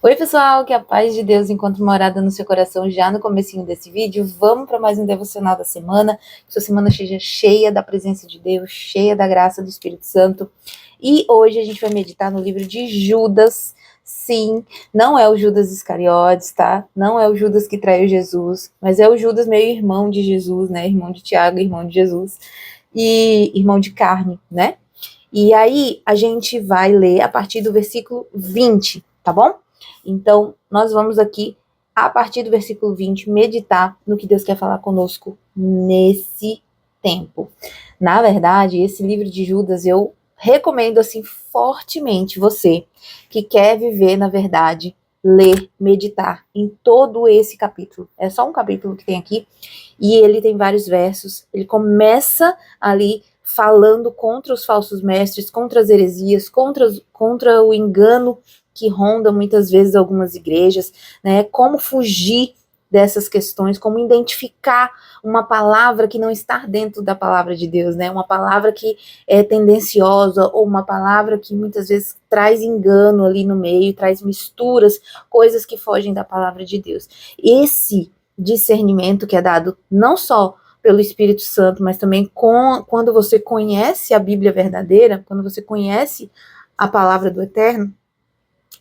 Oi pessoal, que a paz de Deus encontre morada no seu coração já no comecinho desse vídeo. Vamos para mais um devocional da semana, que sua semana seja cheia da presença de Deus, cheia da graça do Espírito Santo. E hoje a gente vai meditar no livro de Judas. Sim, não é o Judas Iscariotes, tá? Não é o Judas que traiu Jesus, mas é o Judas meio irmão de Jesus, né? Irmão de Tiago, irmão de Jesus e irmão de carne, né? E aí a gente vai ler a partir do versículo 20, tá bom? Então, nós vamos aqui, a partir do versículo 20, meditar no que Deus quer falar conosco nesse tempo. Na verdade, esse livro de Judas eu recomendo, assim, fortemente você que quer viver, na verdade, ler, meditar em todo esse capítulo. É só um capítulo que tem aqui, e ele tem vários versos. Ele começa ali falando contra os falsos mestres, contra as heresias, contra o engano que ronda muitas vezes algumas igrejas, né? Como fugir dessas questões, como identificar uma palavra que não está dentro da palavra de Deus, né? Uma palavra que é tendenciosa ou uma palavra que muitas vezes traz engano ali no meio, traz misturas, coisas que fogem da palavra de Deus. Esse discernimento que é dado não só pelo Espírito Santo, mas também quando você conhece a Bíblia verdadeira, quando você conhece a palavra do Eterno,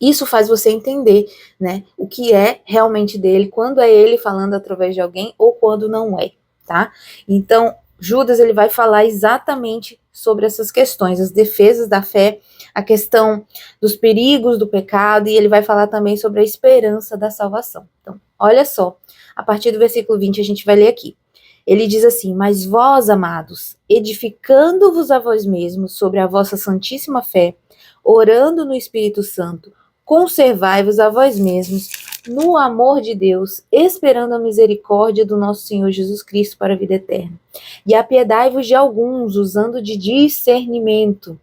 isso faz você entender, né, o que é realmente dele, quando é ele falando através de alguém ou quando não é, tá? Então, Judas, ele vai falar exatamente sobre essas questões, as defesas da fé, a questão dos perigos do pecado, e ele vai falar também sobre a esperança da salvação. Então, olha só, a partir do versículo 20 a gente vai ler aqui. Ele diz assim: mas vós, amados, edificando-vos a vós mesmos sobre a vossa santíssima fé, orando no Espírito Santo, conservai-vos a vós mesmos no amor de Deus, esperando a misericórdia do nosso Senhor Jesus Cristo para a vida eterna. E apiedai-vos de alguns, usando de discernimento,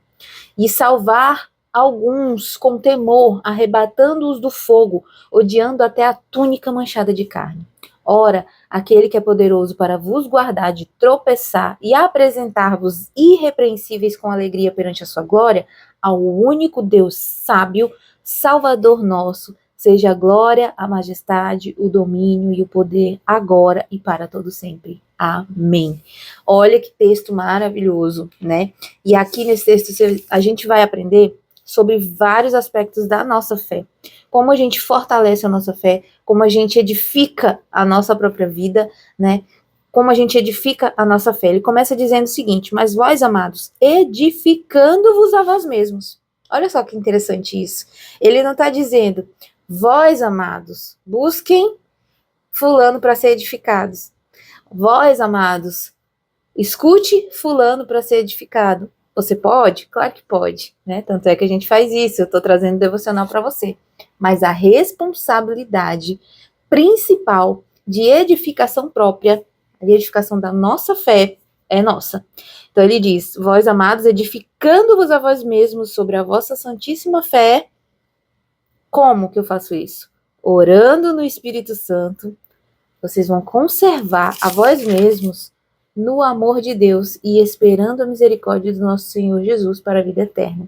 e salvar alguns com temor, arrebatando-os do fogo, odiando até a túnica manchada de carne. Ora, aquele que é poderoso para vos guardar de tropeçar e apresentar-vos irrepreensíveis com alegria perante a sua glória, ao único Deus sábio, Salvador nosso, seja a glória, a majestade, o domínio e o poder, agora e para todo sempre. Amém. Olha que texto maravilhoso, né? E aqui nesse texto a gente vai aprender sobre vários aspectos da nossa fé. Como a gente fortalece a nossa fé, como a gente edifica a nossa própria vida, né? Como a gente edifica a nossa fé. Ele começa dizendo o seguinte: mas vós, amados, edificando-vos a vós mesmos. Olha só que interessante isso. Ele não está dizendo, vós, amados, busquem fulano para ser edificados. Vós, amados, escute fulano para ser edificado. Você pode? Claro que pode, né? Tanto é que a gente faz isso. Eu estou trazendo devocional para você. Mas a responsabilidade principal de edificação própria, de edificação da nossa fé, é nossa. Então ele diz: vós, amados, edificando-vos a vós mesmos sobre a vossa santíssima fé. Como que eu faço isso? Orando no Espírito Santo. Vocês vão conservar a vós mesmos no amor de Deus e esperando a misericórdia do nosso Senhor Jesus para a vida eterna.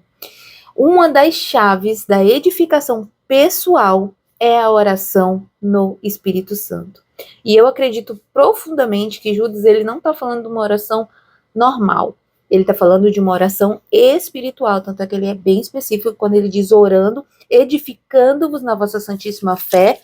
Uma das chaves da edificação pessoal é a oração no Espírito Santo. E eu acredito profundamente que Judas ele não está falando de uma oração normal. Ele está falando de uma oração espiritual, tanto é que ele é bem específico quando ele diz orando, edificando-vos na vossa santíssima fé,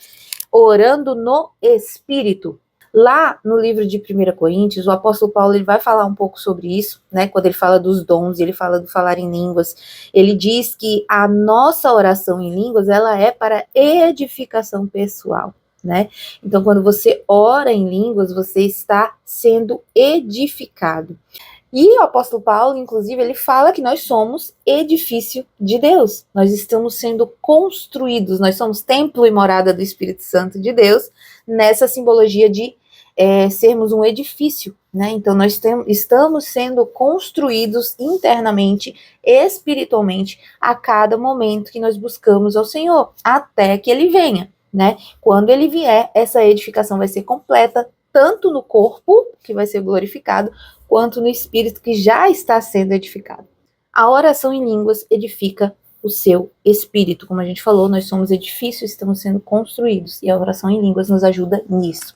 orando no Espírito. Lá no livro de 1 Coríntios, o apóstolo Paulo ele vai falar um pouco sobre isso, né? Quando ele fala dos dons, ele fala do falar em línguas. Ele diz que a nossa oração em línguas, ela é para edificação pessoal, né? Então, quando você ora em línguas, você está sendo edificado. E o apóstolo Paulo, inclusive, ele fala que nós somos edifício de Deus. Nós estamos sendo construídos, nós somos templo e morada do Espírito Santo de Deus, nessa simbologia de sermos um edifício, né? Então, nós estamos sendo construídos internamente, espiritualmente, a cada momento que nós buscamos ao Senhor, até que Ele venha, né? Quando Ele vier, essa edificação vai ser completa, tanto no corpo, que vai ser glorificado, quanto no espírito que já está sendo edificado. A oração em línguas edifica o seu espírito. Como a gente falou, nós somos edifícios, estamos sendo construídos, e a oração em línguas nos ajuda nisso.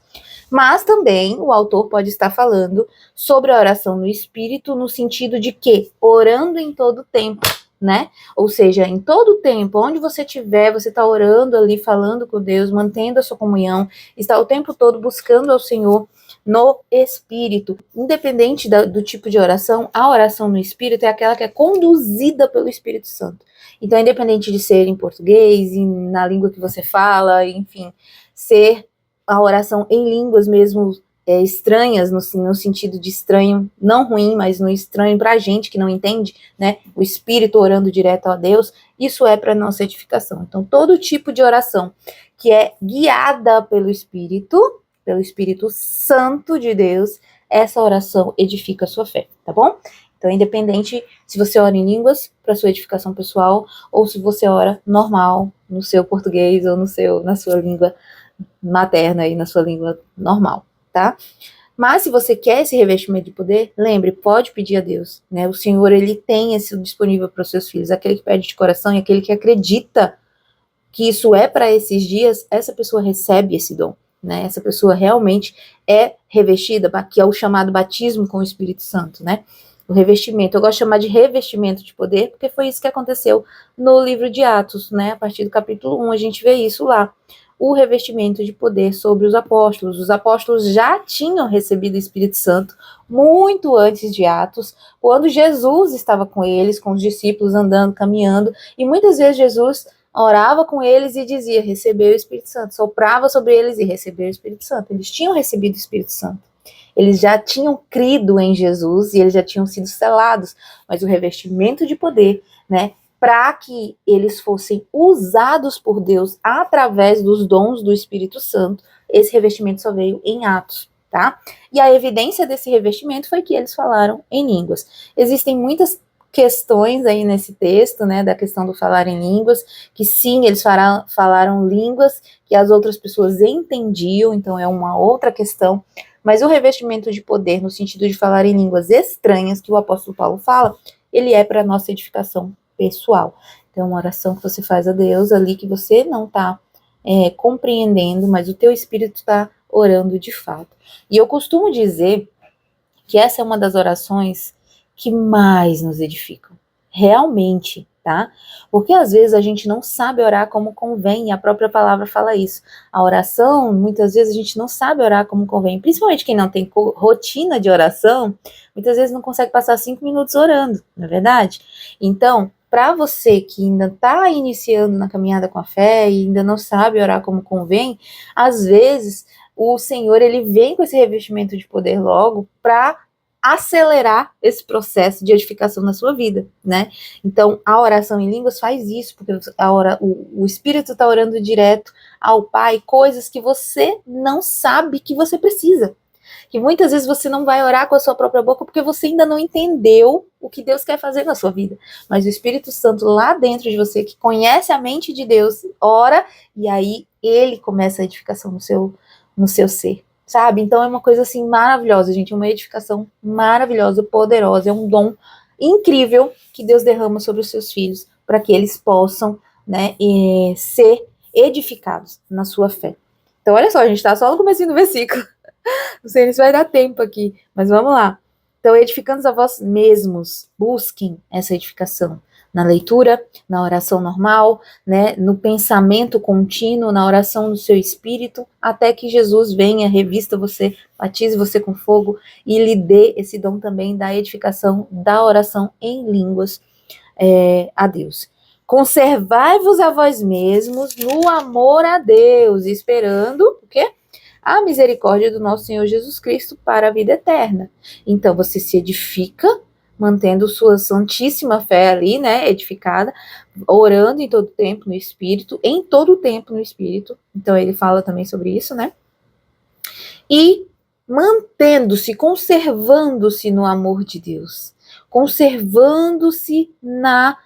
Mas também o autor pode estar falando sobre a oração no espírito, no sentido de que orando em todo tempo, né? Ou seja, em todo tempo, onde você estiver, você está orando ali, falando com Deus, mantendo a sua comunhão, está o tempo todo buscando ao Senhor no espírito. Independente do tipo de oração, a oração no espírito é aquela que é conduzida pelo Espírito Santo. Então, independente de ser em português, na língua que você fala, enfim, ser a oração em línguas mesmo estranhas, no sentido de estranho, não ruim, mas no estranho pra gente que não entende, né? O Espírito orando direto a Deus, isso é para nossa edificação. Então, todo tipo de oração que é guiada pelo Espírito Santo de Deus, essa oração edifica a sua fé, tá bom? Então, independente se você ora em línguas para sua edificação pessoal, ou se você ora normal, no seu português ou na sua língua materna e na sua língua normal, tá? Mas se você quer esse revestimento de poder, lembre, pode pedir a Deus, né? O Senhor, ele tem esse disponível para os seus filhos, aquele que pede de coração e aquele que acredita que isso é para esses dias, essa pessoa recebe esse dom, né? Essa pessoa realmente é revestida, que é o chamado batismo com o Espírito Santo, né? O revestimento, eu gosto de chamar de revestimento de poder, porque foi isso que aconteceu no livro de Atos, né? A partir do capítulo 1, a gente vê isso lá. O revestimento de poder sobre os apóstolos. Os apóstolos já tinham recebido o Espírito Santo muito antes de Atos, quando Jesus estava com eles, com os discípulos, andando, caminhando, e muitas vezes Jesus orava com eles e dizia, recebeu o Espírito Santo, soprava sobre eles e recebeu o Espírito Santo. Eles tinham recebido o Espírito Santo. Eles já tinham crido em Jesus e eles já tinham sido selados, mas o revestimento de poder, né, para que eles fossem usados por Deus através dos dons do Espírito Santo, esse revestimento só veio em Atos, tá? E a evidência desse revestimento foi que eles falaram em línguas. Existem muitas questões aí nesse texto, né, da questão do falar em línguas, que sim, eles falaram línguas que as outras pessoas entendiam, então é uma outra questão, mas o revestimento de poder, no sentido de falar em línguas estranhas, que o apóstolo Paulo fala, ele é para nossa edificação pessoal. Então, uma oração que você faz a Deus ali, que você não está compreendendo, mas o teu espírito está orando de fato. E eu costumo dizer que essa é uma das orações que mais nos edificam, realmente, tá? Porque às vezes a gente não sabe orar como convém, e a própria palavra fala isso. A oração, muitas vezes a gente não sabe orar como convém, principalmente quem não tem rotina de oração, muitas vezes não consegue passar 5 minutos orando, não é verdade? Então, para você que ainda está iniciando na caminhada com a fé e ainda não sabe orar como convém, às vezes o Senhor, ele vem com esse revestimento de poder logo para acelerar esse processo de edificação na sua vida, né? Então, a oração em línguas faz isso, porque o Espírito está orando direto ao Pai, coisas que você não sabe que você precisa. Que muitas vezes você não vai orar com a sua própria boca, porque você ainda não entendeu o que Deus quer fazer na sua vida. Mas o Espírito Santo lá dentro de você, que conhece a mente de Deus, ora, e aí ele começa a edificação no seu ser. Sabe? Então é uma coisa assim maravilhosa, gente, uma edificação maravilhosa, poderosa, é um dom incrível que Deus derrama sobre os seus filhos para que eles possam, né, ser edificados na sua fé. Então olha só, a gente está só no comecinho do versículo. Não sei se vai dar tempo aqui, mas vamos lá. Então, edificando a vós mesmos, busquem essa edificação na leitura, na oração normal, né, no pensamento contínuo, na oração do seu espírito, até que Jesus venha, revista você, batize você com fogo e lhe dê esse dom também da edificação, da oração em línguas a Deus. Conservai-vos a vós mesmos no amor a Deus, esperando o quê? A misericórdia do nosso Senhor Jesus Cristo para a vida eterna. Então, você se edifica, mantendo sua santíssima fé ali, né, edificada, orando em todo tempo no Espírito, em todo tempo no Espírito. Então, ele fala também sobre isso, né? E mantendo-se, conservando-se no amor de Deus, conservando-se na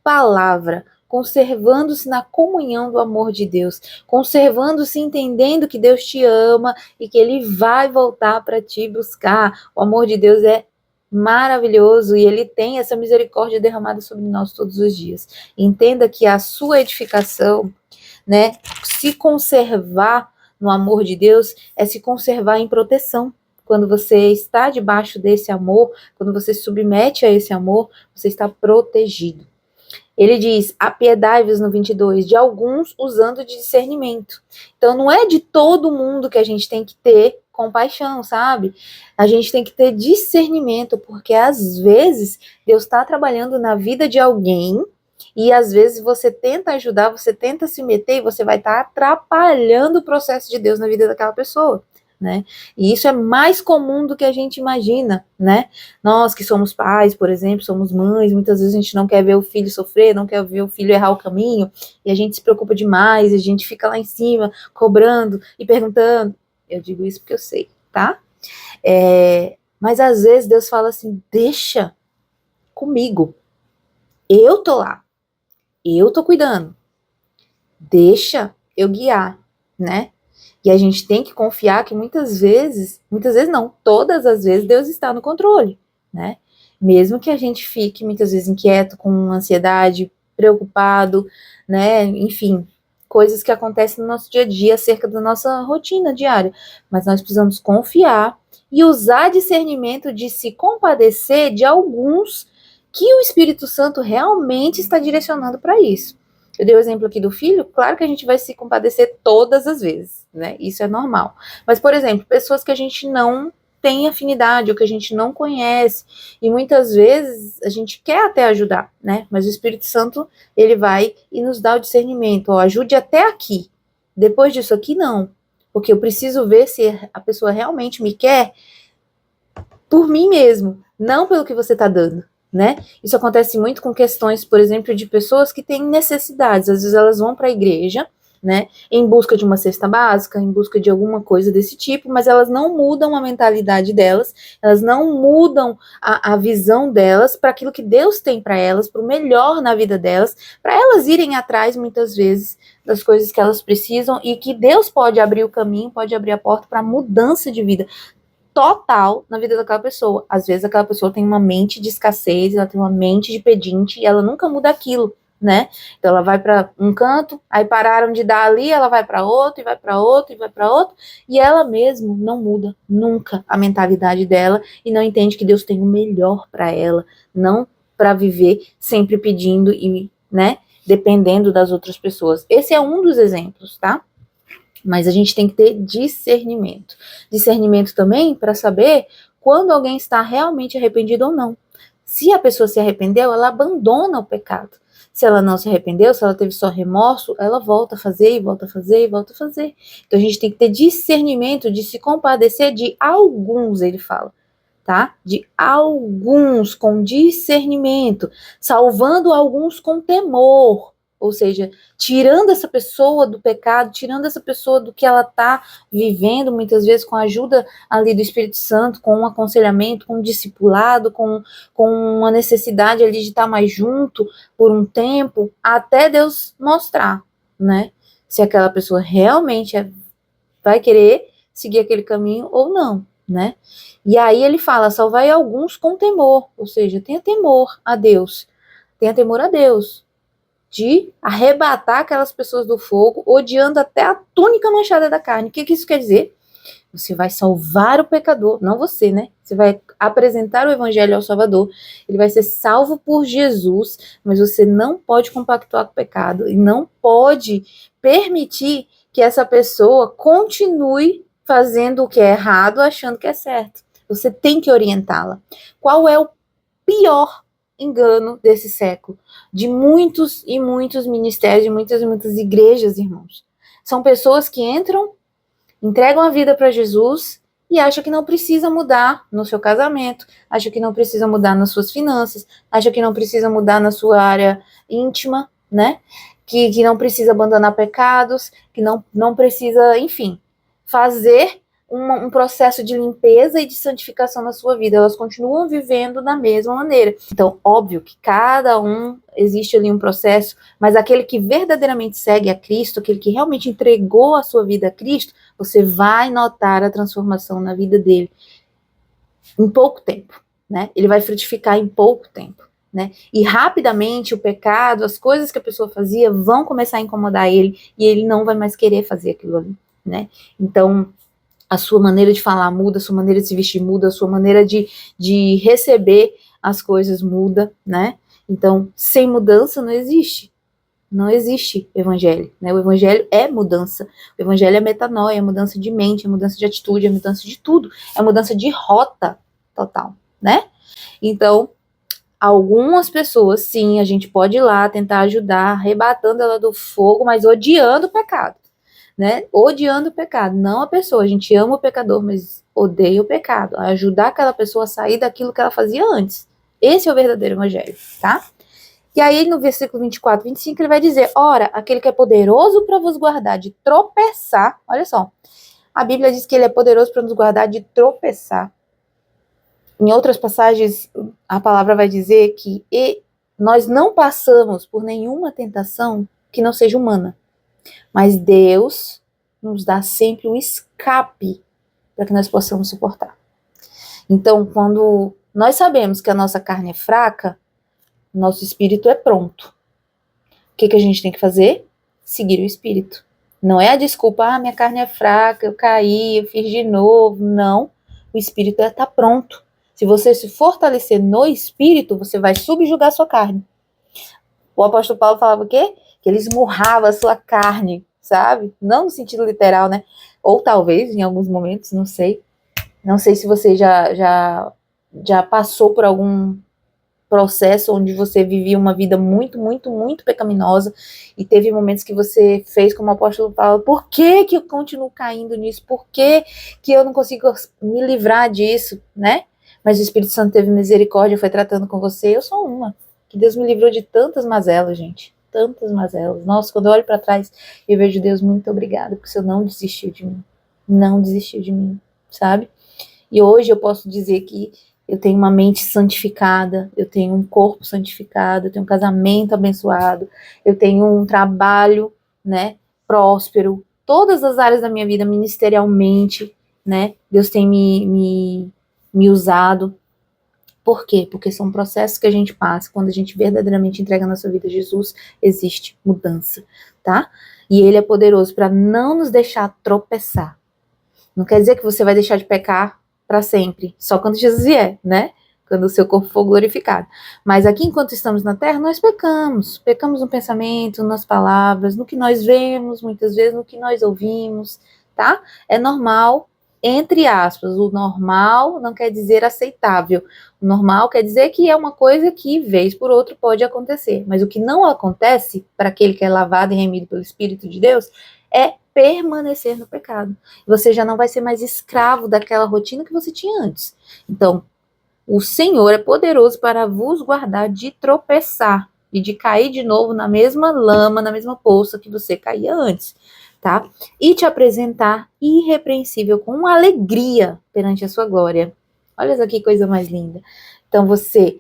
palavra, conservando-se na comunhão do amor de Deus, conservando-se entendendo que Deus te ama e que Ele vai voltar para te buscar. O amor de Deus é maravilhoso, e ele tem essa misericórdia derramada sobre nós todos os dias. Entenda que a sua edificação, né, se conservar no amor de Deus, é se conservar em proteção. Quando você está debaixo desse amor, quando você se submete a esse amor, você está protegido. Ele diz, apiedai-vos no 22, de alguns usando de discernimento. Então não é de todo mundo que a gente tem que ter compaixão, sabe? A gente tem que ter discernimento, porque às vezes Deus está trabalhando na vida de alguém, e às vezes você tenta ajudar, você tenta se meter, e você vai estar atrapalhando o processo de Deus na vida daquela pessoa, né? E isso é mais comum do que a gente imagina, né? Nós que somos pais, por exemplo, somos mães, muitas vezes a gente não quer ver o filho sofrer, não quer ver o filho errar o caminho, e a gente se preocupa demais, a gente fica lá em cima, cobrando e perguntando. Eu digo isso porque eu sei, tá? Mas às vezes Deus fala assim, deixa comigo, eu tô lá, eu tô cuidando, deixa eu guiar, né? E a gente tem que confiar que muitas vezes não, todas as vezes Deus está no controle, né? Mesmo que a gente fique muitas vezes inquieto, com ansiedade, preocupado, né? Enfim, coisas que acontecem no nosso dia a dia acerca da nossa rotina diária. Mas nós precisamos confiar e usar discernimento de se compadecer de alguns que o Espírito Santo realmente está direcionando para isso. Eu dei o exemplo aqui do filho, claro que a gente vai se compadecer todas as vezes, né? Isso é normal. Mas, por exemplo, pessoas que a gente não tem afinidade, ou que a gente não conhece, e muitas vezes a gente quer até ajudar, né? Mas o Espírito Santo, ele vai e nos dá o discernimento, ó, ajude até aqui. Depois disso aqui, não. Porque eu preciso ver se a pessoa realmente me quer por mim mesmo, não pelo que você está dando, né? Isso acontece muito com questões, por exemplo, de pessoas que têm necessidades. Às vezes elas vão para a igreja, né, em busca de uma cesta básica, em busca de alguma coisa desse tipo, mas elas não mudam a mentalidade delas, elas não mudam a visão delas para aquilo que Deus tem para elas, para o melhor na vida delas, para elas irem atrás, muitas vezes, das coisas que elas precisam, e que Deus pode abrir o caminho, pode abrir a porta para mudança de vida total na vida daquela pessoa. Às vezes aquela pessoa tem uma mente de escassez, ela tem uma mente de pedinte, e ela nunca muda aquilo, né? Então ela vai para um canto, aí pararam de dar ali, ela vai para outro, e vai para outro, e vai para outro, e ela mesmo não muda nunca a mentalidade dela, e não entende que Deus tem o melhor para ela, não para viver sempre pedindo e, né, dependendo das outras pessoas. Esse é um dos exemplos, tá? Mas a gente tem que ter discernimento. Discernimento também para saber quando alguém está realmente arrependido ou não. Se a pessoa se arrependeu, ela abandona o pecado. Se ela não se arrependeu, se ela teve só remorso, ela volta a fazer e volta a fazer e volta a fazer. Então a gente tem que ter discernimento de se compadecer de alguns, ele fala, tá? De alguns com discernimento, salvando alguns com temor. Ou seja, tirando essa pessoa do pecado, tirando essa pessoa do que ela está vivendo, muitas vezes com a ajuda ali do Espírito Santo, com um aconselhamento, com um discipulado, com uma necessidade ali de estar mais junto por um tempo, até Deus mostrar, né? Se aquela pessoa realmente vai querer seguir aquele caminho ou não, né? E aí ele fala, salvai alguns com temor, ou seja, tenha temor a Deus, de arrebatar aquelas pessoas do fogo, odiando até a túnica manchada da carne. O que isso quer dizer? Você vai salvar o pecador, não você, né? Você vai apresentar o evangelho ao Salvador, ele vai ser salvo por Jesus, mas você não pode compactuar com o pecado e não pode permitir que essa pessoa continue fazendo o que é errado, achando que é certo. Você tem que orientá-la. Qual é o pior engano desse século? De muitos e muitos ministérios, de muitas e muitas igrejas, irmãos. São pessoas que entregam a vida para Jesus e acham que não precisa mudar no seu casamento, acham que não precisa mudar nas suas finanças, acham que não precisa mudar na sua área íntima, né? Que não precisa abandonar pecados, que não precisa, enfim, fazer um processo de limpeza e de santificação na sua vida. Elas continuam vivendo da mesma maneira. Então, óbvio que cada um, existe ali um processo, mas aquele que verdadeiramente segue a Cristo, aquele que realmente entregou a sua vida a Cristo, você vai notar a transformação na vida dele em pouco tempo. né? Ele vai frutificar em pouco tempo, né? E rapidamente o pecado, as coisas que a pessoa fazia vão começar a incomodar ele e ele não vai mais querer fazer aquilo ali, né? Então, a sua maneira de falar muda, a sua maneira de se vestir muda, a sua maneira de receber as coisas muda, né? Então, sem mudança não existe. Não existe evangelho, né? O evangelho é mudança. O evangelho é metanoia, é mudança de mente, é mudança de atitude, é mudança de tudo. É mudança de rota total, né? Então, algumas pessoas, sim, a gente pode ir lá tentar ajudar, arrebatando ela do fogo, mas odiando o pecado, né? Odiando o pecado, não a pessoa. A gente ama o pecador, mas odeia o pecado. Ajudar aquela pessoa a sair daquilo que ela fazia antes. Esse é o verdadeiro evangelho, tá? E aí no versículo 24, 25, ele vai dizer: ora, aquele que é poderoso para vos guardar de tropeçar, olha só, a Bíblia diz que ele é poderoso para nos guardar de tropeçar. Em outras passagens, a palavra vai dizer que nós não passamos por nenhuma tentação que não seja humana, mas Deus nos dá sempre um escape para que nós possamos suportar. Então, quando nós sabemos que a nossa carne é fraca, nosso espírito é pronto. O que a gente tem que fazer? Seguir o espírito. Não é a desculpa, minha carne é fraca, eu caí, eu fiz de novo. Não, o espírito está pronto. Se você se fortalecer no espírito, você vai subjugar a sua carne. O apóstolo Paulo falava o quê? Que ele esmurrava a sua carne, sabe? Não no sentido literal, né? Ou talvez, em alguns momentos, não sei. Não sei se você já passou por algum processo onde você vivia uma vida muito, muito, muito pecaminosa e teve momentos que você fez como o apóstolo Paulo: por que eu continuo caindo nisso? Por que eu não consigo me livrar disso, né? Mas o Espírito Santo teve misericórdia, foi tratando com você. Eu sou uma. Que Deus me livrou de tantas mazelas, gente. Tantas mazelas. Nossa, quando eu olho para trás, eu vejo: Deus, muito obrigada, porque o Senhor não desistiu de mim. Não desistiu de mim, sabe? E hoje eu posso dizer que eu tenho uma mente santificada, eu tenho um corpo santificado, eu tenho um casamento abençoado, eu tenho um trabalho, né, próspero, todas as áreas da minha vida ministerialmente, né, Deus tem me usado. Por quê? Porque são processos que a gente passa. Quando a gente verdadeiramente entrega a nossa vida a Jesus, existe mudança, tá? E Ele é poderoso para não nos deixar tropeçar. Não quer dizer que você vai deixar de pecar para sempre, só quando Jesus vier, né? Quando o seu corpo for glorificado. Mas aqui, enquanto estamos na terra, nós pecamos. Pecamos no pensamento, nas palavras, no que nós vemos, muitas vezes, no que nós ouvimos, tá? É normal, entre aspas. O normal não quer dizer aceitável. O normal quer dizer que é uma coisa que, vez por outra, pode acontecer. Mas o que não acontece, para aquele que é lavado e remido pelo Espírito de Deus, é permanecer no pecado. Você já não vai ser mais escravo daquela rotina que você tinha antes. Então, o Senhor é poderoso para vos guardar de tropeçar e de cair de novo na mesma lama, na mesma poça que você caía antes, tá? E te apresentar irrepreensível com alegria perante a sua glória. Olha essa que coisa mais linda. Então, você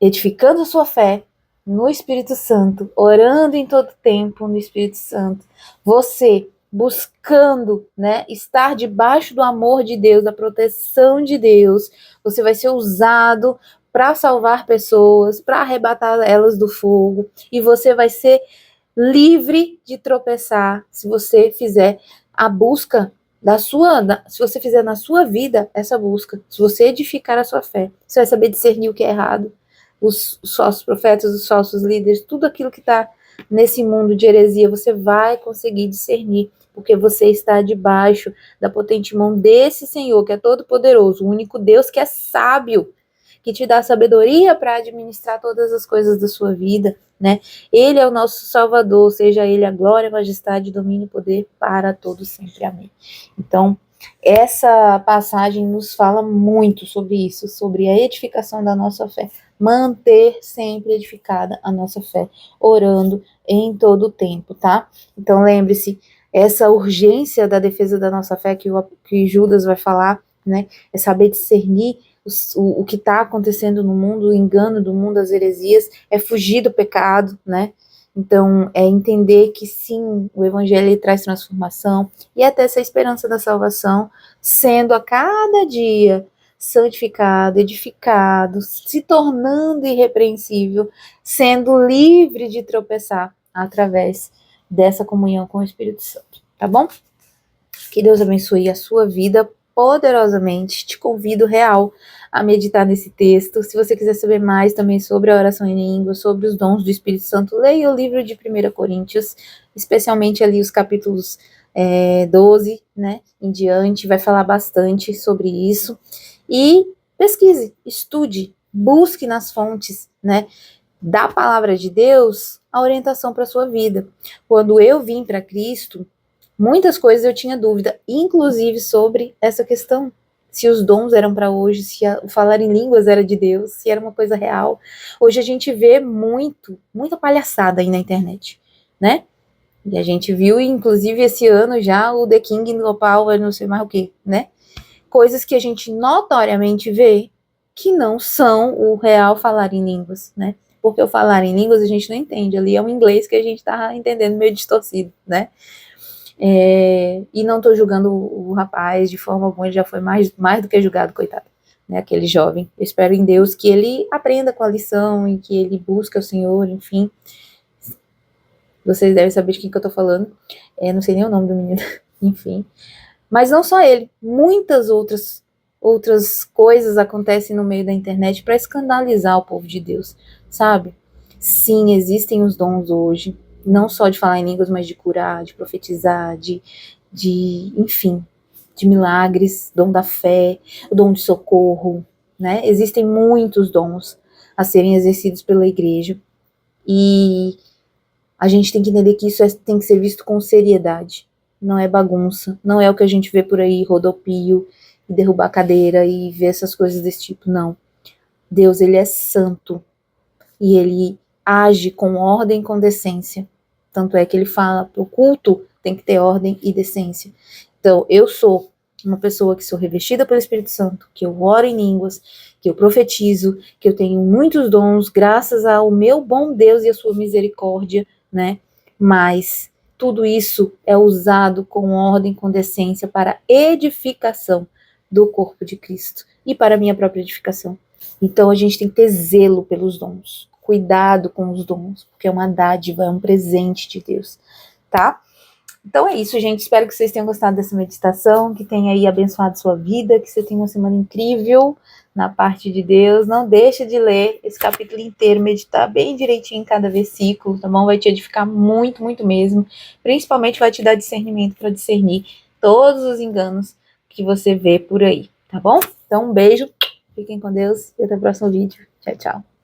edificando a sua fé no Espírito Santo, orando em todo tempo no Espírito Santo, você buscando, né, estar debaixo do amor de Deus, da proteção de Deus, você vai ser usado para salvar pessoas, para arrebatar elas do fogo, e você vai ser livre de tropeçar se você fizer a busca se você fizer na sua vida essa busca, se você edificar a sua fé, você vai saber discernir o que é errado, os falsos profetas, os falsos líderes, tudo aquilo que está nesse mundo de heresia, você vai conseguir discernir, porque você está debaixo da potente mão desse Senhor, que é todo poderoso, o único Deus que é sábio, que te dá sabedoria para administrar todas as coisas da sua vida, né? Ele é o nosso Salvador, seja Ele a glória, a majestade, domínio e poder para todos sempre. Amém. Então, essa passagem nos fala muito sobre isso, sobre a edificação da nossa fé. Manter sempre edificada a nossa fé, orando em todo o tempo, tá? Então, lembre-se, essa urgência da defesa da nossa fé que Judas vai falar, né? É saber discernir o que está acontecendo no mundo, o engano do mundo, as heresias, é fugir do pecado, né? Então, é entender que sim, o evangelho ele traz transformação e até essa esperança da salvação, sendo a cada dia santificado, edificado, se tornando irrepreensível, sendo livre de tropeçar através dessa comunhão com o Espírito Santo, tá bom? Que Deus abençoe a sua vida poderosamente. Te convido real a meditar nesse texto. Se você quiser saber mais também sobre a oração em língua, sobre os dons do Espírito Santo, leia o livro de 1 Coríntios, especialmente ali os capítulos 12, né, em diante, vai falar bastante sobre isso. E pesquise, estude, busque nas fontes, né, da palavra de Deus a orientação para a sua vida. Quando eu vim para Cristo, muitas coisas eu tinha dúvida, inclusive sobre essa questão, se os dons eram para hoje, se o falar em línguas era de Deus, se era uma coisa real. Hoje a gente vê muita palhaçada aí na internet, né? E a gente viu, inclusive, esse ano já o The King no Power, não sei mais o que, né? Coisas que a gente notoriamente vê que não são o real falar em línguas, né? Porque o falar em línguas a gente não entende, ali é um inglês que a gente tá entendendo meio distorcido, né? E não tô julgando o rapaz de forma alguma, ele já foi mais do que julgado, coitado, né, aquele jovem. Eu espero em Deus que ele aprenda com a lição e que ele busque o Senhor, enfim. Vocês devem saber de quem que eu tô falando. Não sei nem o nome do menino, enfim. Mas não só ele, muitas outras coisas acontecem no meio da internet para escandalizar o povo de Deus, sabe? Sim, existem os dons hoje, não só de falar em línguas, mas de curar, de profetizar, enfim, de milagres, dom da fé, o dom de socorro, né? Existem muitos dons a serem exercidos pela igreja e a gente tem que entender que isso tem que ser visto com seriedade. Não é bagunça, não é o que a gente vê por aí, rodopio, e derrubar a cadeira e ver essas coisas desse tipo, não. Deus, ele é santo e ele age com ordem e com decência. Tanto é que ele fala, o culto tem que ter ordem e decência. Então, eu sou uma pessoa que sou revestida pelo Espírito Santo, que eu oro em línguas, que eu profetizo, que eu tenho muitos dons, graças ao meu bom Deus e a sua misericórdia, né? Mas tudo isso é usado com ordem, com decência para edificação do corpo de Cristo e para a minha própria edificação. Então a gente tem que ter zelo pelos dons, cuidado com os dons, porque é uma dádiva, é um presente de Deus, tá? Então é isso, gente. Espero que vocês tenham gostado dessa meditação, que tenha aí abençoado sua vida, que você tenha uma semana incrível na parte de Deus. Não deixa de ler esse capítulo inteiro, meditar bem direitinho em cada versículo, tá bom? Vai te edificar muito, muito mesmo. Principalmente vai te dar discernimento para discernir todos os enganos que você vê por aí, tá bom? Então um beijo, fiquem com Deus e até o próximo vídeo. Tchau, tchau.